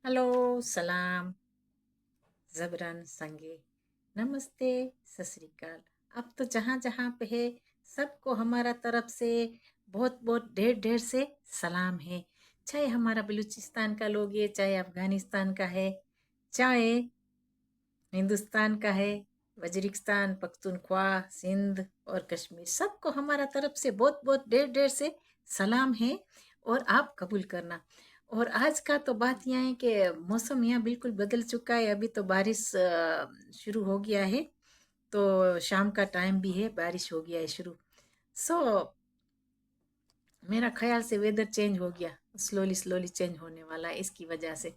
Hello, सलाम, ज़बरन, संगे, नमस्ते, सत श्री अकाल। अब तो जहाँ जहाँ पे है सबको हमारा तरफ से बहुत बहुत ढेर ढेर से सलाम है। चाहे हमारा बलूचिस्तान का लोग है, चाहे अफगानिस्तान का है, चाहे हिंदुस्तान का है, वजीरिस्तान, पख्तूनख्वा, सिंध और कश्मीर, सबको हमारा तरफ से बहुत बहुत ढेर ढेर से सलाम है। और आप कबूल करना। और आज का तो बात यह है कि मौसम यहाँ बिल्कुल बदल चुका है। अभी तो बारिश शुरू हो गया है, तो शाम का टाइम भी है, बारिश हो गया है शुरू। सो मेरा ख्याल से वेदर चेंज हो गया, स्लोली स्लोली चेंज होने वाला है इसकी वजह से।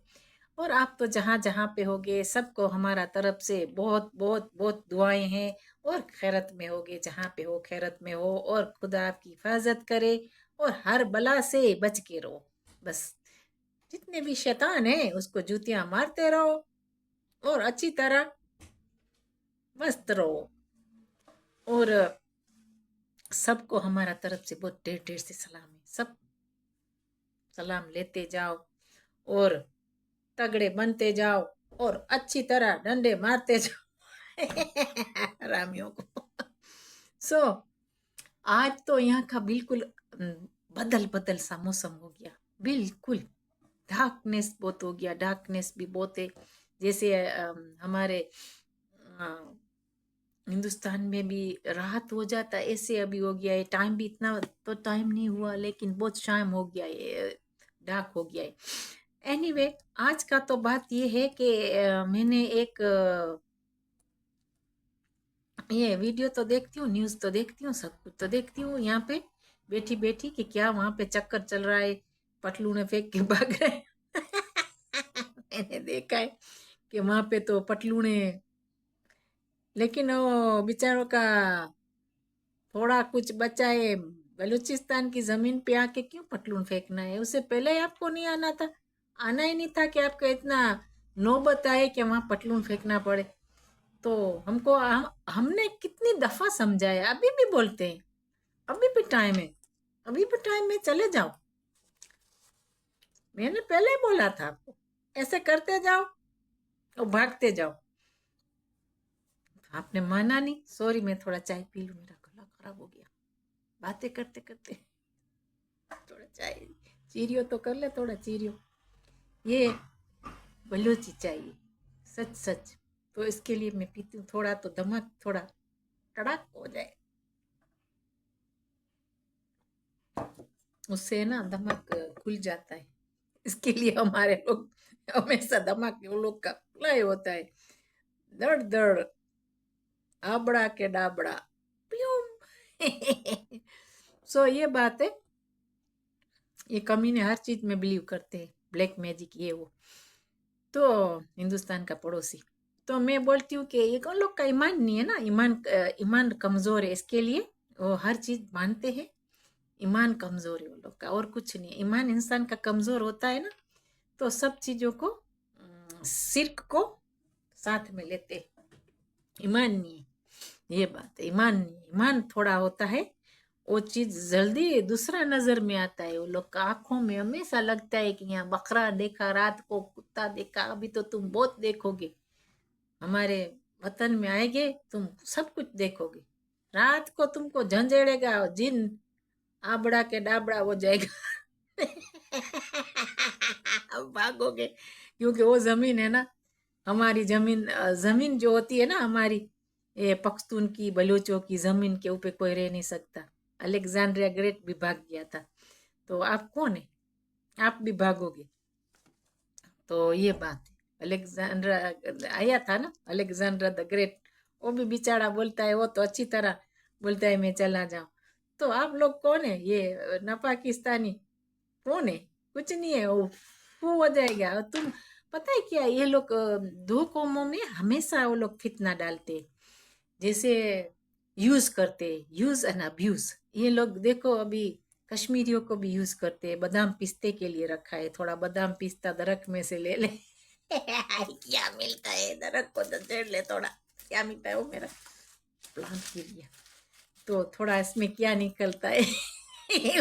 और आप तो जहाँ जहाँ पे होगे सबको हमारा तरफ से बहुत बहुत बहुत दुआएं हैं। और खैरत में होगे, जहाँ पे हो खैरत में हो, और खुदा आपकी हिफाजत करे और हर बला से बच के रहो। बस जितने भी शैतान है उसको जूतियां मारते रहो और अच्छी तरह मस्त रहो। और सबको हमारा तरफ से बहुत ढेर ढेर से सलाम है। सब सलाम लेते जाओ और तगड़े बनते जाओ और अच्छी तरह डंडे मारते जाओ रामियों को। सो आज तो यहाँ का बिल्कुल बदल बदल सा मौसम हो गया। बिल्कुल डार्कनेस बहुत हो गया, डार्कनेस भी बहुत है। जैसे हमारे हिंदुस्तान में भी राहत हो जाता है, ऐसे अभी हो गया है। टाइम भी इतना तो टाइम नहीं हुआ, लेकिन बहुत शाम हो गया है, डार्क हो गया है। एनीवे आज का तो बात ये है कि मैंने एक ये वीडियो तो देखती हूँ, न्यूज़ तो देखती हूँ, सब कुछ तो देखती हूँ यहाँ पे बैठी बैठी कि क्या वहां पे चक्कर चल रहा है, पटलूने फेंक के भाग रहे हैं। मैंने देखा है कि वहां पे तो पटलूने, लेकिन वो बेचारों का थोड़ा कुछ बचा है। बलूचिस्तान की जमीन पे आके क्यों पटलून फेंकना है? उससे पहले आपको नहीं आना था, आना ही नहीं था कि आपका इतना नौबत आए कि वहां पटलून फेंकना पड़े। तो हमने कितनी दफा समझाया, अभी भी बोलते हैं, अभी भी टाइम है, अभी भी टाइम है, चले जाओ। मैंने पहले ही बोला था आपको, ऐसे करते जाओ और भागते जाओ। आपने माना नहीं। सॉरी, मैं थोड़ा चाय पी लूं, मेरा गला खराब हो गया बातें करते करते। थोड़ा चाय, चीरियो तो कर ले, थोड़ा चीरियो। ये बलूची चाहिए, सच सच। तो इसके लिए मैं पीती हूँ, थोड़ा तो दमक, थोड़ा कड़क हो जाए, उससे ना दमक खुल जाता है। इसके लिए हमारे लोग हमेशा दमक वो लोग का खुला ही होता है। दड़ दड़, आबड़ा के डाबड़ा, प्यूम। सो ये बात है। ये कमीने हर चीज में बिलीव करते हैं, ब्लैक मैजिक ये वो। तो हिंदुस्तान का पड़ोसी, तो मैं बोलती हूँ कि ये उन लोग का ईमान नहीं है ना, ईमान कमजोर है, इसके लिए वो हर चीज मानते हैं। ईमान कमजोर है उन लोग का, और कुछ नहीं। ईमान इंसान का कमजोर होता है ना, तो सब चीजों को शिर्क को साथ में लेते हैं। ईमान नहीं है, ये बात है। ईमान नहीं, ईमान थोड़ा होता है, वो चीज जल्दी दूसरा नजर में आता है। वो लोग का आंखों में हमेशा लगता है कि यहाँ बकरा देखा, रात को कुत्ता देखा, अभी तो तुम बहुत देखोगे, हमारे वतन में आएंगे तुम सब कुछ देखोगे। रात को तुमको झंझेड़ेगा जिन, आबड़ा के डाबड़ा हो जाएगा। अब भागोगे, क्योंकि वो जमीन है ना, हमारी जमीन। जमीन जो होती है ना हमारी, ये पख्तून की, बलूचों की जमीन के ऊपर कोई रह नहीं सकता। अलेक्जेंड्रिया ग्रेट भी भाग गया था, तो आप कौन है, आप भी भागोगे। तो ये बात है। अलेक्जेंड्रा आया था ना, अलेक्जेंड्रा द ग्रेट, वो भी बेचारा बोलता है, वो तो अच्छी तरह बोलता है मैं चला जाऊं। तो आप लोग कौन है, ये न पाकिस्तानी कौन है? कुछ नहीं है, वो हो जाएगा। और तुम पता है क्या, ये लोग दो कौमों में हमेशा वो लोग फितना डालते हैं। जैसे यूज करते, यूज एंड अब्यूज। ये लोग देखो अभी कश्मीरियों को भी यूज करते हैं, बादाम पिस्ते के लिए रखा है, थोड़ा बादाम पिस्ता दरख्त में से ले ले। क्या मिलता है दरख्त को, तो देड़ ले थोड़ा, क्या मिलता है वो मेरा प्लांट के लिए, तो थोड़ा इसमें क्या निकलता है।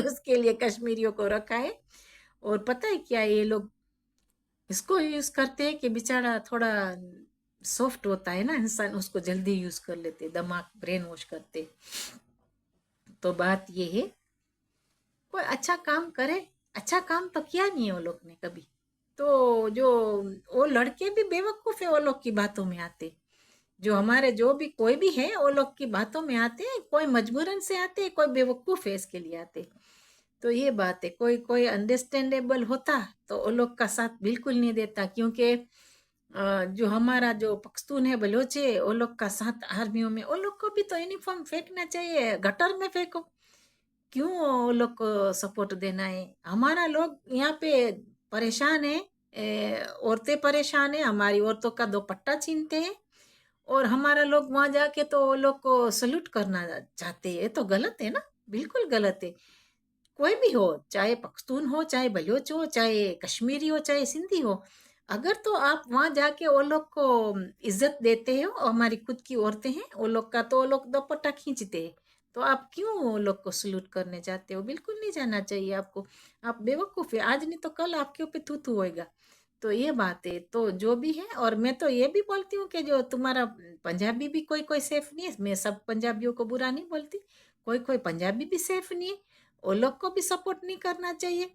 उसके लिए कश्मीरियों को रखा है। और पता है क्या, ये लोग इसको यूज करते हैं कि बेचारा थोड़ा सॉफ्ट होता है ना इंसान, उसको जल्दी यूज कर लेते, दिमाग ब्रेन वॉश करते। तो बात ये है, कोई अच्छा काम करे, अच्छा काम तो किया नहीं है वो लोग ने कभी। तो जो वो लड़के भी बेवकूफ है वो लोग की बातों में आते, जो हमारे जो भी कोई भी है वो लोग की बातों में आते हैं, कोई मजबूरन से आते हैं, कोई बेवकूफ है इसके लिए आते। तो ये बात है, कोई कोई अंडरस्टैंडेबल होता तो वो लोग का साथ बिल्कुल नहीं देता, क्योंकि जो हमारा जो पख्तून है बलोच है वो लोग का साथ आर्मियों में, वो लोग को भी तो यूनिफॉर्म फेंकना चाहिए, गटर में फेंको, क्यों वो लोग को सपोर्ट देना है? हमारा लोग यहाँ पे परेशान है, औरतें परेशान है, हमारी औरतों का दुपट्टा छीनते हैं, और हमारा लोग वहां जाके तो वो लोग को सल्यूट करना चाहते हैं, तो गलत है ना, बिल्कुल गलत है। कोई भी हो, चाहे पख्तून हो, चाहे बलोच हो, चाहे कश्मीरी हो, चाहे सिंधी हो, अगर तो आप वहां जाके वो लोग को इज्जत देते हो, और हमारी खुद की औरतें हैं वो लोग का, तो वो लोग दुपट्टा खींचते हैं, तो आप क्यों वो लोग को सल्यूट करने जाते हो? बिल्कुल नहीं जाना चाहिए आपको। आप बेवकूफ है, आज नहीं तो कल आपके ऊपर थू थू होएगा। तो ये बात है, तो जो भी है, और मैं तो ये भी बोलती हूँ कि जो तुम्हारा पंजाबी भी कोई कोई सेफ नहीं है, मैं सब पंजाबियों को बुरा नहीं बोलती, कोई कोई पंजाबी भी सेफ नहीं है, वो लोग को भी सपोर्ट नहीं करना चाहिए।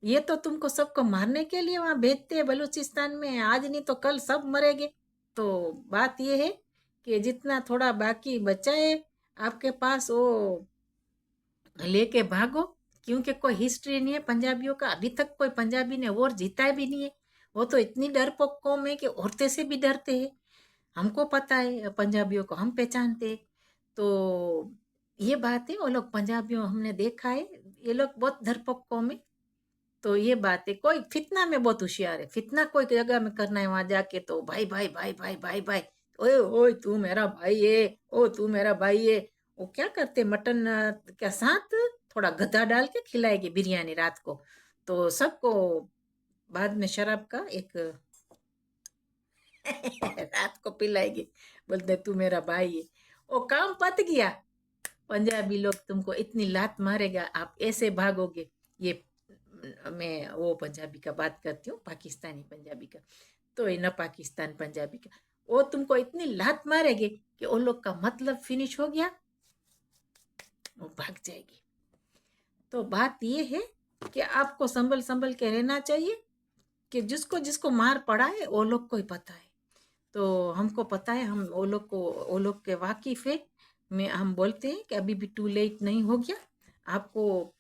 ये तो तुमको सबको मारने के लिए वहां भेजते हैं बलूचिस्तान में, आज नहीं तो कल सब मरेंगे। तो बात ये है कि जितना थोड़ा बाकी बचा है आपके पास, वो लेके भागो, क्योंकि कोई हिस्ट्री नहीं है पंजाबियों का, अभी तक कोई पंजाबी ने वॉर जीता भी नहीं है। वो तो इतनी डरपोक कौम है कि औरतें से भी डरते हैं, हमको पता है, पंजाबियों को हम पहचानते हैं। तो ये बात है, वो लोग पंजाबियों हमने देखा है, ये लोग बहुत डरपोक कौम है। तो ये बात है, कोई फितना में बहुत होशियार है, फितना कोई जगह में करना है वहां जाके तो भाई भाई भाई भाई भाई भाई, ओए ओए तू मेरा भाई है, ओ तू मेरा भाई है। वो क्या करते, मटन के साथ थोड़ा गधा डाल के खिलाएगी बिरयानी रात को, तो सबको बाद में शराब का एक रात को पिलाएगी, बोलते तू मेरा भाई है। वो काम पत गया। पंजाबी लोग तुमको इतनी लात मारेगा, आप ऐसे भागोगे। ये मैं वो पंजाबी का बात करती हूँ, पाकिस्तानी पंजाबी का, तो ये न पाकिस्तान पंजाबी का, वो तुमको इतनी लात मारेगे कि वो लोग का मतलब फिनिश हो गया, वो भाग जाएगी। तो बात ये है कि आपको संभल संभल के रहना चाहिए, कि जिसको जिसको मार पड़ा है वो लोग को ही पता है। तो हमको पता है, हम वो लोग को, वो लोग के वाकिफ है, में हम बोलते हैं कि अभी भी टू लेट नहीं हो गया आपको।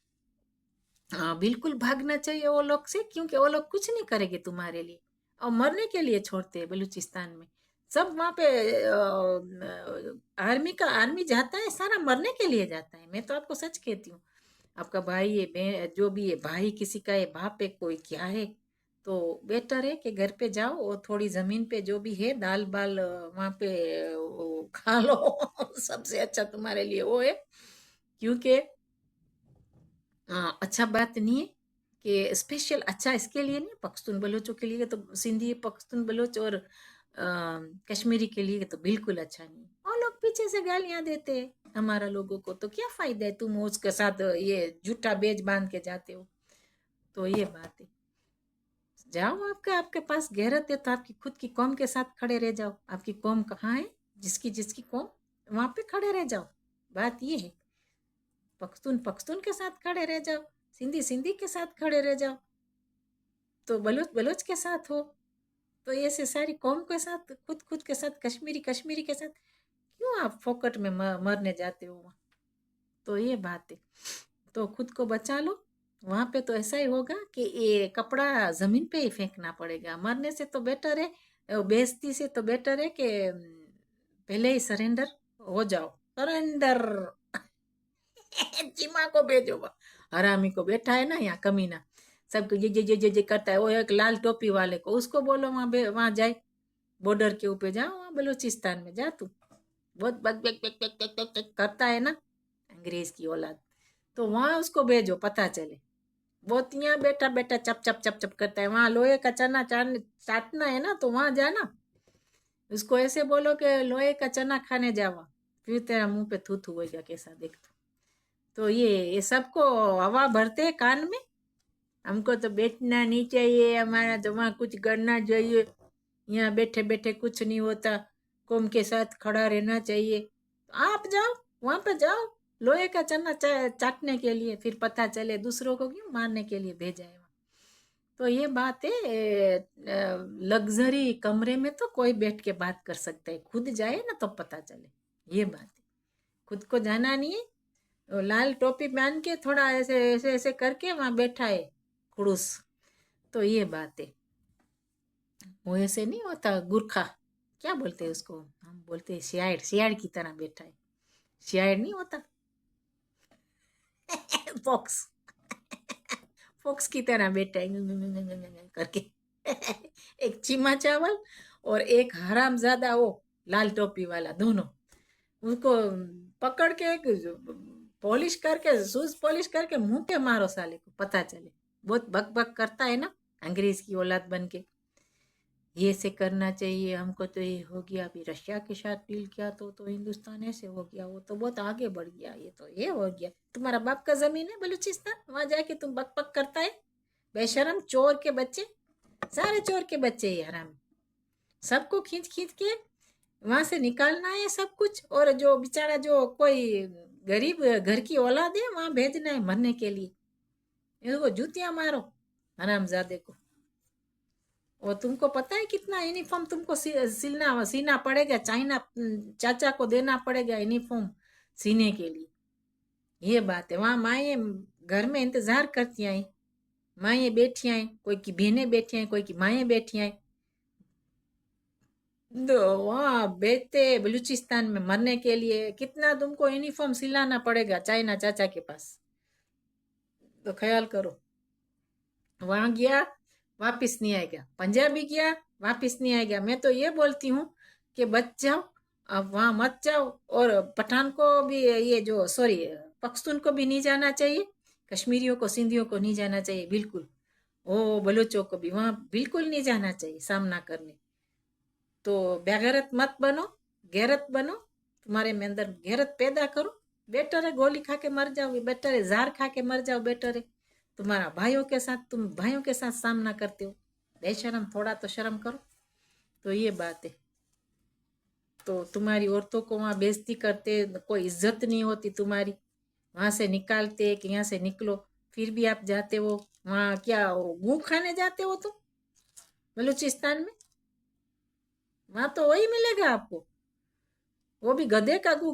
हाँ, बिल्कुल भागना चाहिए वो लोग से, क्योंकि वो लोग कुछ नहीं करेंगे तुम्हारे लिए, और मरने के लिए छोड़ते हैं बलूचिस्तान में। सब वहाँ पे आर्मी का, आर्मी जाता है सारा मरने के लिए जाता है, मैं तो आपको सच कहती हूँ। आपका भाई है, जो भी है, भाई किसी का है, बाप है, कोई क्या है, तो बेटर है कि घर पे जाओ और थोड़ी जमीन पे जो भी है दाल बाल वहाँ पे वो खा लो सबसे अच्छा तुम्हारे लिए वो है, क्योंकि अच्छा बात नहीं है कि स्पेशल अच्छा इसके लिए नहीं, पख्तून बलोचों के लिए तो, सिंधी पख्तून बलोच और कश्मीरी के लिए तो बिल्कुल अच्छा नहीं है। और लोग पीछे से गालियां देते हैं हमारा लोगों को, तो क्या फायदा है, तुम उसके साथ ये झूठा बेज बांध के जाते हो। तो ये बात है, जाओ, आपका आपके पास गैरत है तो आपकी खुद की कौम के साथ खड़े रह जाओ। आपकी कौम कहाँ है, जिसकी जिसकी कौम, वहां पे खड़े रह जाओ। बात ये है, पख्तून पख्तून के साथ खड़े रह जाओ, सिंधी सिंधी के साथ खड़े रह जाओ, तो बलोच बलोच के साथ हो। तो ऐसे सारी कौम के साथ, खुद खुद के साथ, कश्मीरी कश्मीरी के साथ, क्यों आप फोकट में मरने जाते हो वहाँ? तो ये बात है, तो खुद को बचा लो। वहां पे तो ऐसा ही होगा कि ये कपड़ा जमीन पे ही फेंकना पड़ेगा, मरने से तो बेटर है, बेइज्जती से तो बेटर है कि पहले ही सरेंडर हो जाओ, सरेंडर चीमा को भेजो, हरामी को बैठा है ना यहाँ कमीना, सबको ये करता है, वो एक लाल टोपी वाले को, उसको बोलो वहां वहां जाए, बॉर्डर के ऊपर जाओ, वहां बलूचिस्तान में जा तू, बहुत बक बक बक बक बक बक बक करता है ना अंग्रेज की औलाद, तो वहां उसको भेजो, पता चले। बहुत यहाँ बैठा बैठा चप चप चप चप करता है, वहां लोहे का चना चाटना है ना, तो वहां जाना, उसको ऐसे बोलो कि लोहे का चना खाने जावा, फिर तेरा मुंह पे थू थू होगा कैसा देख। तो ये सबको हवा भरते हैं कान में, हमको तो बैठना नहीं चाहिए, हमारा तो वहाँ कुछ करना चाहिए, यहाँ बैठे बैठे कुछ नहीं होता, कौम के साथ खड़ा रहना चाहिए। तो आप जाओ, वहाँ पे जाओ, लोहे का चना चाटने के लिए, फिर पता चले दूसरों को क्यों मारने के लिए भेजा है वहाँ। तो ये बात है, लग्जरी कमरे में तो कोई बैठ के बात कर सकता है, खुद जाए ना तो पता चले, ये बात है। खुद को जाना नहीं है, वो लाल टोपी पहन के थोड़ा ऐसे ऐसे ऐसे करके वहाँ बैठा है खुड़ूस। तो ये बात है, वो ऐसे नहीं होता गुरखा, क्या बोलते हैं उसको, हम बोलते हैं सियाड़, सियाड़ की तरह बैठा है, सियाड़ नहीं होता फॉक्स, फॉक्स की तरह बैठा है करके एक चीमा चावल और एक हरामजादा वो लाल टोपी वाला, दोनों उसको पकड़ के पॉलिश करके, शूज पॉलिश करके मुंह पे मारो साले को, पता चले। बहुत बक बक करता है ना, अंग्रेज की औलाद बन के, ये से करना चाहिए हमको, तो ये हो गया, अभी रशिया के साथ डील किया तो हिंदुस्तान ऐसे हो गया, वो तो बहुत आगे बढ़ गया, ये तो ये हो गया। तुम्हारा बाप का जमीन है बलूचिस्तान, वहां जाके तुम बक बक करता है, बेशरम चोर के बच्चे, सारे चोर के बच्चे ये हराम, सबको खींच खींच के वहां से निकालना है सब कुछ, और जो बेचारा जो कोई गरीब घर की औलाद है वहां भेजना है मरने के लिए, इसको जूतियां मारो हरामजादे को। और तुमको पता है कितना यूनिफॉर्म तुमको सिलना सीना पड़ेगा, चाइना चाचा को देना पड़ेगा यूनिफॉर्म सीने के लिए, ये बात है। वहां माए घर में इंतजार करती आई, माए बैठी आई, कोई की बहनें बैठी आई, कोई की माए बैठी आई, तो वहाँ भेजते बलूचिस्तान में मरने के लिए, कितना तुमको यूनिफॉर्म सिलाना पड़ेगा चाइना चाचा के पास, तो ख्याल करो। वहां गया वापिस नहीं आएगा, पंजाबी गया वापिस नहीं आएगा। मैं तो ये बोलती हूँ कि बच जाओ, अब वहां मत जाओ, और पठान को भी, ये जो सॉरी पख्तून को भी नहीं जाना चाहिए, कश्मीरियों को सिंधियों को नहीं जाना चाहिए बिल्कुल, ओ बलूचों को भी वहां बिल्कुल नहीं जाना चाहिए सामना करने। तो बेगैरत मत बनो, गैरत बनो, तुम्हारे में अंदर गैरत पैदा करो। बेटर है गोली खा के मर जाओ, बेटर है जहर खा के मर जाओ, बेटर है तुम्हारा भाइयों के साथ, तुम भाइयों के साथ सामना करते हो, बेशरम, थोड़ा तो शर्म करो। तो ये बात है। तो तुम्हारी औरतों को वहां बेइज्जती करते, कोई इज्जत नहीं होती तुम्हारी, वहां से निकालते कि यहाँ से निकलो, फिर भी आप जाते हो वहां, क्या गू खाने जाते हो तुम बलूचिस्तान में, वहां तो वही मिलेगा आपको, वो भी गधे का गू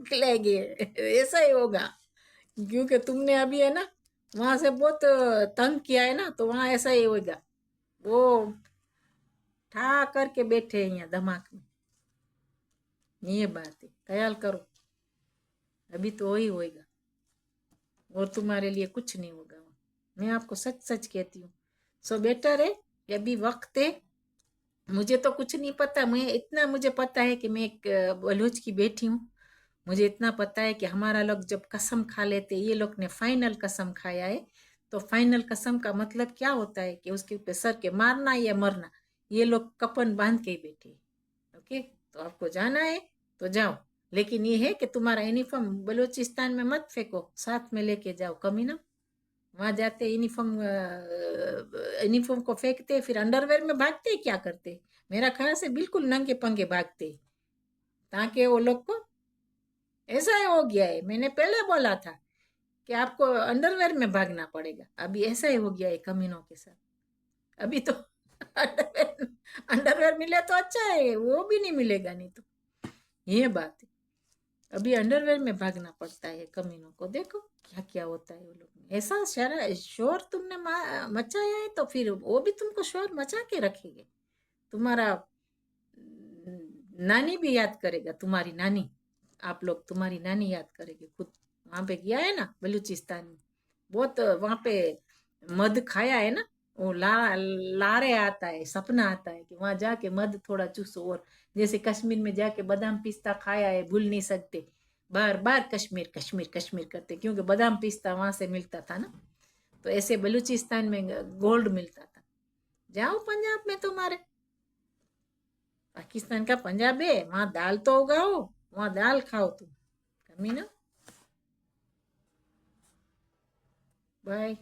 खिलाएंगे, ऐसा ही होगा, क्योंकि तुमने अभी है ना वहां से बहुत तंग किया है ना, तो वहां ऐसा ही होगा, वो ठा करके बैठे हैं यहाँ दिमाग में, ये बात है, ख्याल करो, अभी तो वही होएगा, और तुम्हारे लिए कुछ नहीं होगा, मैं आपको सच सच कहती हूँ। सो बेटर है, अभी वक्त है, मुझे तो कुछ नहीं पता, मैं इतना मुझे पता है कि मैं एक बलूच की बेटी हूँ, मुझे इतना पता है कि हमारा लोग जब कसम खा लेते, ये लोग ने फाइनल कसम खाया है, तो फाइनल कसम का मतलब क्या होता है कि उसके ऊपर सर के मारना या मरना, ये लोग कपन बांध के ही बैठे। ओके, तो आपको जाना है तो जाओ, लेकिन ये है कि तुम्हारा यूनिफॉर्म बलूचिस्तान में मत फेंको, साथ में लेके जाओ, कमी ना, वहां जाते यूनिफॉर्म को फेंकते, फिर अंडरवेयर में भागते, क्या करते, मेरा ख्याल से बिल्कुल नंगे पंगे भागते, ताकि वो लोग को, ऐसा ही हो गया है, मैंने पहले बोला था कि आपको अंडरवेयर में भागना पड़ेगा, अभी ऐसा ही हो गया है कमीनों के साथ, अभी तो अंडरवेयर, अंडरवेयर मिले तो अच्छा है, वो भी नहीं मिलेगा नहीं तो, ये बात है, अभी अंडरवेयर में भागना पड़ता है कमीनों को, देखो क्या क्या होता है वो लोग में। ऐसा शोर तुमने मचाया है, तो फिर वो भी तुमको शोर मचा के रखेंगे, तुम्हारा नानी भी याद करेगा, तुम्हारी नानी, आप लोग तुम्हारी नानी याद करेगी खुद, वहां पे गया है ना बलूचिस्तान में, बहुत वहां पे मध खाया है ना, वो लारे आता है, सपना आता है कि वहां जाके मध थोड़ा चूसो, और जैसे कश्मीर में जाके बादाम पिस्ता खाया है, भूल नहीं सकते, बार बार कश्मीर कश्मीर कश्मीर करते, क्योंकि बादाम पिस्ता वहां से मिलता था ना, तो ऐसे बलूचिस्तान में गोल्ड मिलता था। जाओ पंजाब में, तुम्हारे पाकिस्तान का पंजाब है, वहां दाल तो उगाओ, वहां दाल खाओ तुम, कमी ना, बाय।